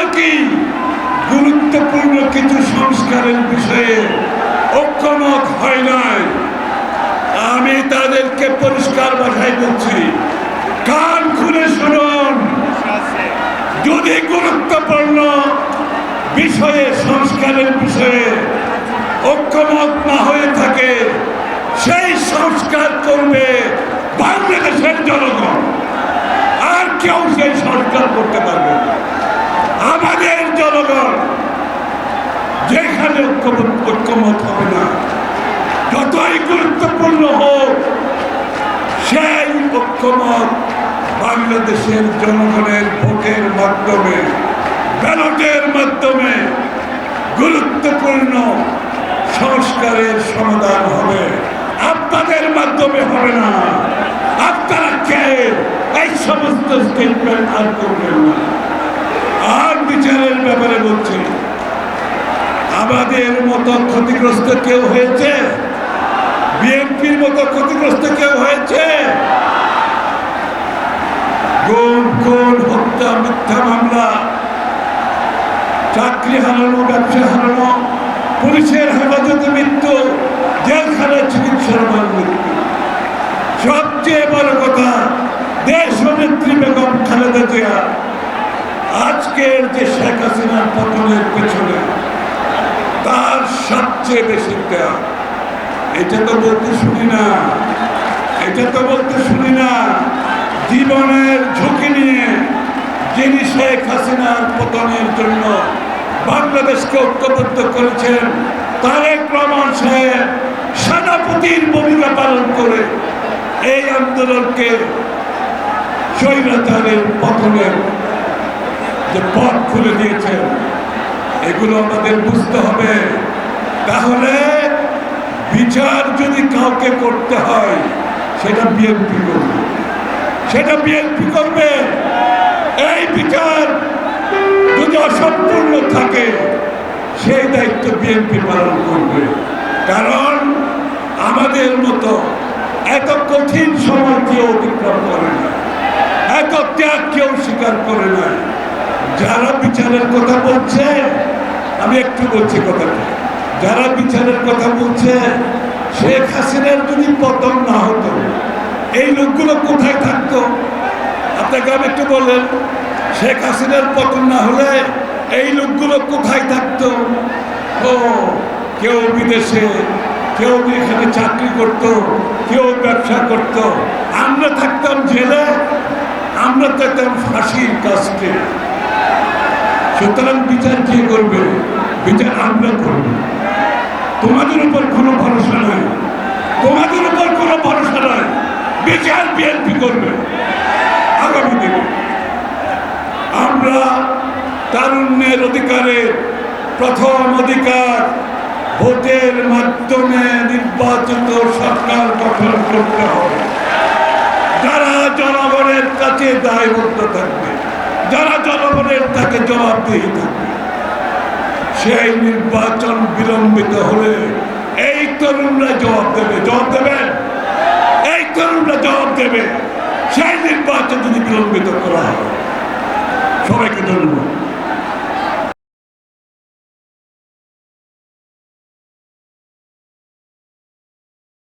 নাকি গুরুত্বপূর্ণ কিছু সংস্কারের বিষয়ে ঐক্যমত হয় নাই। আমি তাদেরকে পরিষ্কার ভাষায় বলছি, কান খুলে শুনুন, যদি গুরুত্বপূর্ণ বিষয়ে সংস্কারের বিষয়ে ঐক্যমত না হয়ে থাকে, সেই সংস্কার করবে বাংলাদেশের জনগণ, আর কেউ সেই সংস্কার করতে পারবে না। আমাদের জনগণ যেখানে ঐক্যমত হবে না, যতই গুরুত্বপূর্ণ হোক, সেই ঐক্যমত বাংলাদেশের জনগণের ভোটের মাধ্যমে, ব্যালটের মাধ্যমে গুরুত্বপূর্ণ সংস্কারের সমাধান হবে, আপনাদের মাধ্যমে হবে না। আপনারা কে এই সমস্ত স্টেটমেন্ট আর করবেন না। আর বিচারের ব্যাপারে বলছি, আমাদের মতো ক্ষতিগ্রস্ত কেউ হয়েছে? বিএনপির মতো ক্ষতিগ্রস্ত কেউ হয়েছে? গুম, খুন, হত্যা, মিথ্যা মামলা, চাকরি হারানো, ব্যবসা হারানো, পুলিশের হেফাজতে মৃত্যু, জেলখানায় চিকিৎসার মৃত্যু, সবচেয়ে বড় কথা দেশ নেত্রী বেগম খালেদা জিয়া আজকের যে শেখ হাসিনার পতনের পেছনে তার সবচেয়ে বেশি দেয়া। এটা তো বলতে শুনি না, এটা তো বলতে শুনি না। জীবনের ঝুঁকি নিয়ে যিনি শেখ হাসিনার পতনের জন্য বাংলাদেশকে ঐক্যবদ্ধ করেছেন, তারেক রহমান সাহেব সেনাপতির ভূমিকা পালন করে এই আন্দোলনকে স্বৈরাচারের পতনের যে পথ খুলে দিয়েছেন, এগুলো আমাদের বুঝতে হবে। তাহলে বিচার যদি কাউকে করতে হয়, সেটা বিএনপি করবে, সেটা বিএনপি করবে। এই বিচার যদি অসম্পূর্ণ থাকে, সেই দায়িত্ব বিএনপি পালন করবে। কারণ আমাদের মতো এত কঠিন সময় কেউ অতিক্রম করে না, এত ত্যাগ কেউ স্বীকার করে না। যারা বিচারের কথা বলছে, আমি একটু বলছি কথাটা, যারা বিচারের কথা বলছে, শেখ হাসিনার যদি পতন না হতো, এই লোকগুলো কোথায় থাকতো? আপনাকে আমি একটু বললেন, শেখ হাসিনার পতন না হলে এই লোকগুলো কোথায় থাকতো? ও কেউ বিদেশে, কেউ এখানে চাকরি করত, কেউ ব্যবসা করত, আমরা থাকতাম জেলে, আমরা থাকতাম ফাঁসির কাছে। সুতরাং বিচার কে করবে? বিচার আমরা করব। তোমাদের উপর কোনো ভরসা নাই, তোমাদের উপর কোনো ভরসা নাই। বিচার বিএনপি করবে আগামী দিনে। আমরা তারুণ্যের অধিকারে প্রথম অধিকার ভোটের মাধ্যমে নির্বাচিত সরকার গঠন করতে হবে, যারা জনগণের কাছে দায়বদ্ধ থাকবে, যারা জনগণের তাকে জবাবদিহি থাকবে। সেই নির্বাচন বিলম্বিত হলে এই তরুণরা জবাব দেবে, জবাব দেবেন, এই তরুণরা জবাব দেবে। সেই নির্বাচন যদি বিলম্বিত করা হয়। সবাইকে ধন্যবাদ।